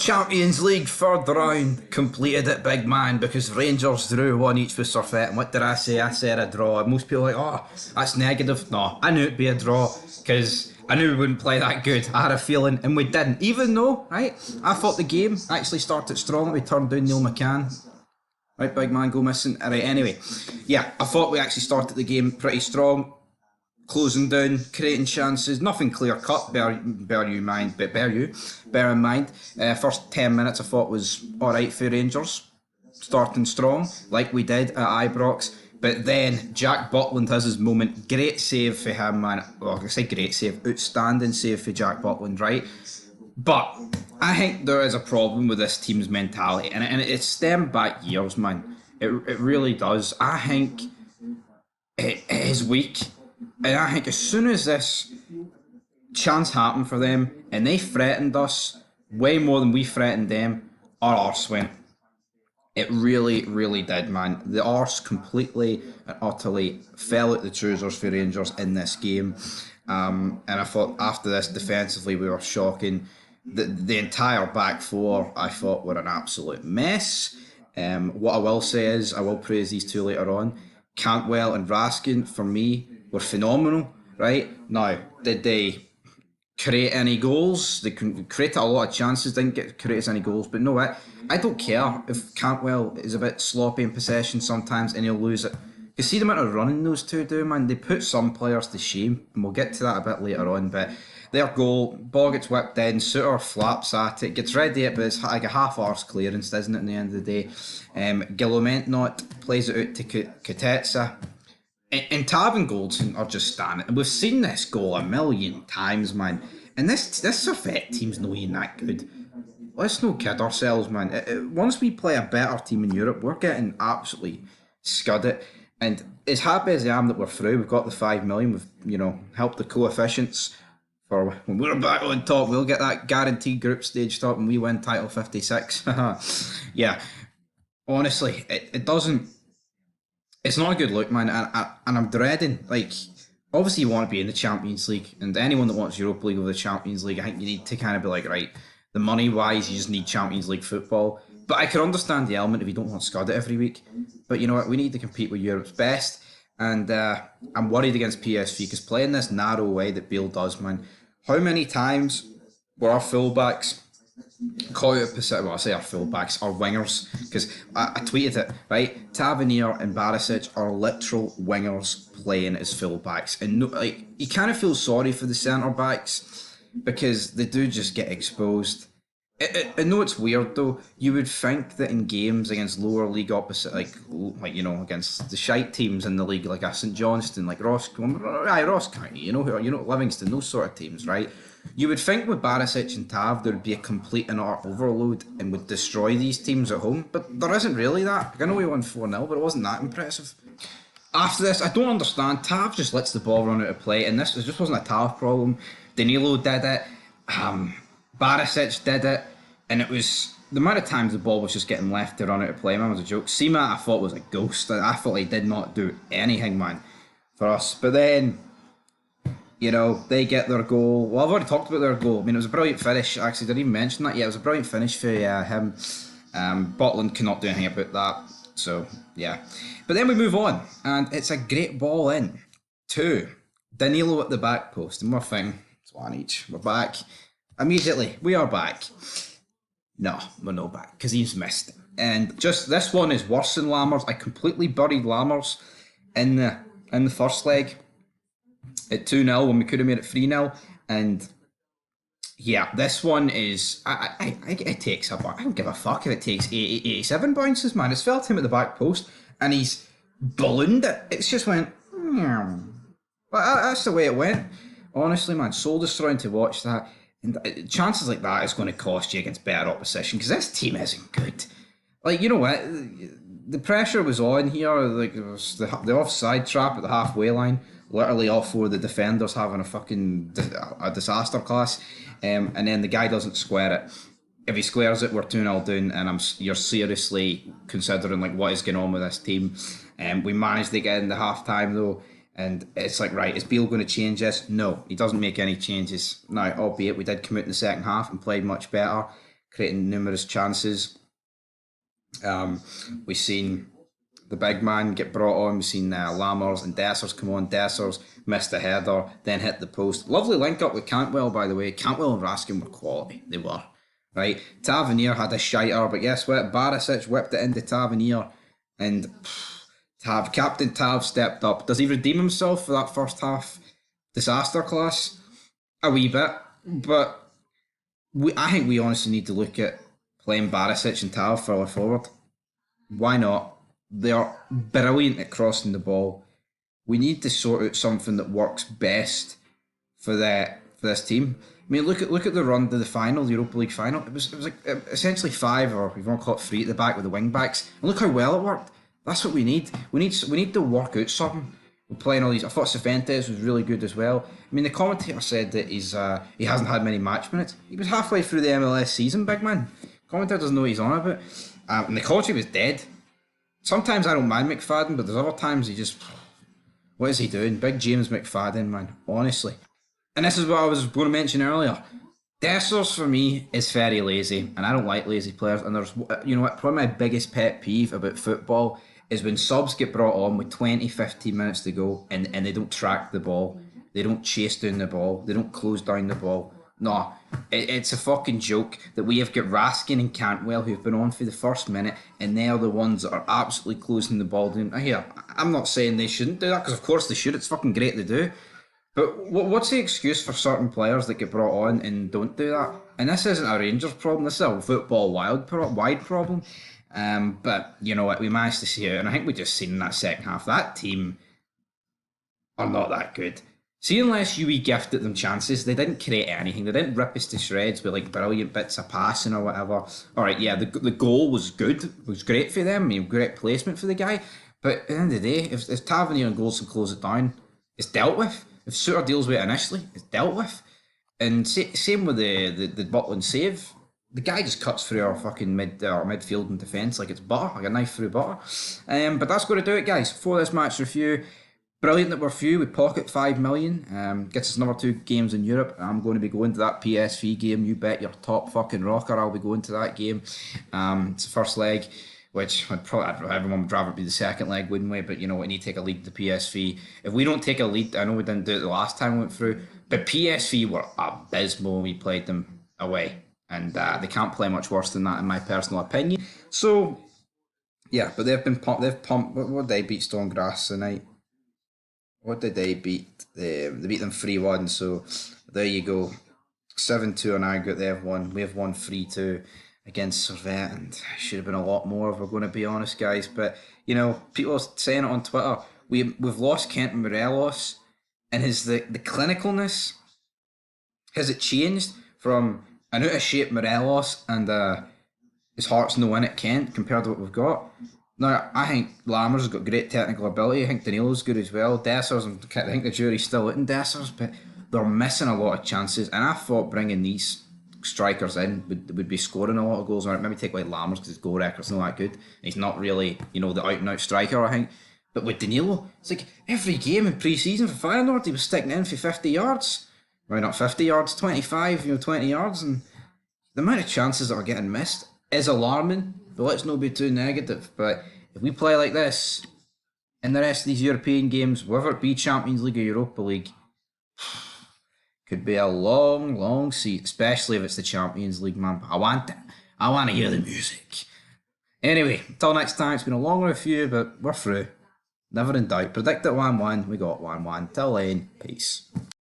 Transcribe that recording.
Champions League third round, completed it, big man, because Rangers drew one each with Servette. And what did I say? I said a draw. Most people are like, oh, that's negative. No, I knew it'd be a draw because I knew we wouldn't play that good. I had a feeling, and we didn't. Even though, right, I thought the game actually started strong. We turned down Neil McCann. Right, big man, go missing. All right, anyway, yeah, I thought we actually started the game pretty strong. Closing down, creating chances, nothing clear cut. Bear in mind. First 10 minutes I thought was all right for Rangers, starting strong like we did at Ibrox. But then Jack Butland has his moment. Great save for him, man. Well, I say great save, outstanding save for Jack Butland, right? But I think there is a problem with this team's mentality, and it stemmed back years, man. It really does. I think it is weak. And I think as soon as this chance happened for them and they threatened us way more than we threatened them, our arse went. It really, really did, man. The arse completely and utterly fell at the trousers for Rangers in this game. And I thought after this, defensively, we were shocking. The entire back four, I thought, were an absolute mess. What I will say is, I will praise these two later on. Cantwell and Raskin, for me, were phenomenal, right? Now, did they create any goals? They created a lot of chances, didn't get created any goals, but no, I don't care if Cantwell is a bit sloppy in possession sometimes and he'll lose it. You see the amount of running those two do, man. They put some players to shame, and we'll get to that a bit later on, but their goal, ball gets whipped in, Suter flaps at it, gets ready it, but it's like a half-arse clearance, isn't it, in the end of the day? Gillomentnot plays it out to Katetsa. And Tav and Goldson are just standing. And we've seen this goal a million times, man. And this Servette team's not even that good. Let's not kid ourselves, man. Once we play a better team in Europe, we're getting absolutely scudded. And as happy as I am that we're through, we've got the 5 million, we've, helped the coefficients for when we're back on top. We'll get that guaranteed group stage top and we win title 56. Yeah. Honestly, it doesn't... It's not a good look, man, and I'm dreading, obviously you want to be in the Champions League, and anyone that wants Europa League over the Champions League, I think you need to kind of be like, right, the money-wise, you just need Champions League football. But I can understand the element if you don't want Scud every week. But you know what, we need to compete with Europe's best, and I'm worried against PSV, because playing this narrow way that Bale does, man, how many times were our fullbacks call out position? Well, I say our fullbacks, our wingers, because I tweeted it, right? Tavernier and Barisic are literal wingers playing as fullbacks, and you kind of feel sorry for the centre backs because they do just get exposed. I know it's weird though. You would think that in games against lower league opposite, against the shite teams in the league, like a St Johnstone, like Ross County, Livingston, those sort of teams, right? You would think with Barisic and Tav there would be a complete and utter overload and would destroy these teams at home, but there isn't really that. I know we won 4-0, but it wasn't that impressive. After this, I don't understand. Tav just lets the ball run out of play, and this just wasn't a Tav problem. Danilo did it, Barisic did it, and it was the amount of times the ball was just getting left to run out of play, man, was a joke. Sima, I thought, was a ghost. I thought he did not do anything, man, for us. But then, they get their goal. Well, I've already talked about their goal. I mean, it was a brilliant finish. Actually, didn't even mention that yet. It was a brilliant finish for him. Butland cannot do anything about that. So, yeah. But then we move on, and it's a great ball in to Danilo at the back post. And we're thinking, it's one each. We're back. Immediately, we are back. No, we're not back, because he's missed it. And just this one is worse than Lammers. I completely buried Lammers in the first leg at 2-0 when we could have made it 3-0. And yeah, this one is, it takes I don't give a fuck if it takes 87 bounces, man. It's felt him at the back post and he's ballooned it. It's just went, that's the way it went. Honestly, man, soul destroying to watch that. And chances like that is going to cost you against better opposition, because this team isn't good. You know what? The pressure was on here. It was the offside trap at the halfway line. Literally all four of the defenders having a disaster class. And then the guy doesn't square it. If he squares it, we're 2-0 down, and you're seriously considering what is going on with this team. We managed to get in the half time though. And it's like, right, is Beale going to change this? No, he doesn't make any changes. Now, albeit we did come out in the second half and played much better. creating numerous chances. We've seen the big man get brought on. We've seen Lammers and Dessers come on. Dessers missed a header, then hit the post. Lovely link up with Cantwell, by the way. Cantwell and Raskin were quality. They were. Right? Tavernier had a shiter, but guess what? Barisic whipped it into Tavernier, and Captain Tav stepped up. Does he redeem himself for that first half disaster class? A wee bit, but I think we honestly need to look at playing Barisic and Tav further forward. Why not? They are brilliant at crossing the ball. We need to sort out something that works best for this team. I mean, look at the run to the final, the Europa League final. It was like essentially 5, or if you want to call it 3 at the back with the wing backs. And look how well it worked. That's what we need. We need to work out something. We're playing all these. I thought Servette was really good as well. I mean, the commentator said that he hasn't had many match minutes. He was halfway through the MLS season, big man. Commentator doesn't know what he's on about. And the commentary was dead. Sometimes I don't mind McFadden, but there's other times he just... What is he doing? Big James McFadden, man. Honestly. And this is what I was going to mention earlier. Dessers, for me, is very lazy. And I don't like lazy players. And there's... You know what? Probably my biggest pet peeve about football is when subs get brought on with 20, 15 minutes to go and they don't track the ball. They don't chase down the ball. They don't close down the ball. No, it's a fucking joke that we have got Raskin and Cantwell who've been on for the first minute, and they're the ones that are absolutely closing the ball down. Here, I'm not saying they shouldn't do that, because of course they should. It's fucking great to do. But what's the excuse for certain players that get brought on and don't do that? And this isn't a Rangers problem. This is a football wide problem. But you know what? We managed to see it, and I think we just seen in that second half that team are not that good. See, unless you gifted them chances, they didn't create anything. They didn't rip us to shreds with like brilliant bits of passing or whatever. All right, yeah, the goal was good. It was great for them. I mean, great placement for the guy. But at the end of the day, if Tavernier and Goldson close it down, it's dealt with. If Suter deals with it initially, it's dealt with. And same with the Butland save. The guy just cuts through our fucking midfield and defence like it's butter, like a knife through butter. But that's going to do it, guys, for this match review. Brilliant that we're few. We pocket 5 million. Gets us another 2 games in Europe. I'm going to be going to that PSV game. You bet your top fucking rocker I'll be going to that game. It's the first leg, which everyone would rather be the second leg, wouldn't we? But you know, we need to take a lead to PSV. If we don't take a lead, I know we didn't do it the last time we went through, but PSV were abysmal when we played them away. And they can't play much worse than that, in my personal opinion. So, yeah, but they've pumped. What did they beat Stonegrass tonight? What did they beat? They beat them 3-1, so there you go. 7-2 on aggregate, they have won. We have won 3-2 against Servette, and it should have been a lot more if we're going to be honest, guys. But, you know, people are saying it on Twitter. We've lost Kent Morelos, and the clinicalness, has it changed from an out-of-shape Morelos and his heart's no in it Kent compared to what we've got? Now, I think Lammers has got great technical ability. I think Danilo's good as well. Dessers, I think the jury's still out in Dessers, but they're missing a lot of chances. And I thought bringing these strikers in would be scoring a lot of goals. Or maybe take away Lammers because his goal record's not that good. And he's not really, the out-and-out striker, I think. But with Danilo, it's like every game in pre-season for Feyenoord, he was sticking in for 50 yards. Well, not 50 yards, 25, 20 yards. And the amount of chances that are getting missed is alarming. But let's not be too negative. But if we play like this in the rest of these European games, whether it be Champions League or Europa League, could be a long, long seat, especially if it's the Champions League, man. I want it. I want to hear the music. Anyway, until next time, it's been a long review, but we're through. Never in doubt. Predicted 1-1, we got 1-1. Till then, peace.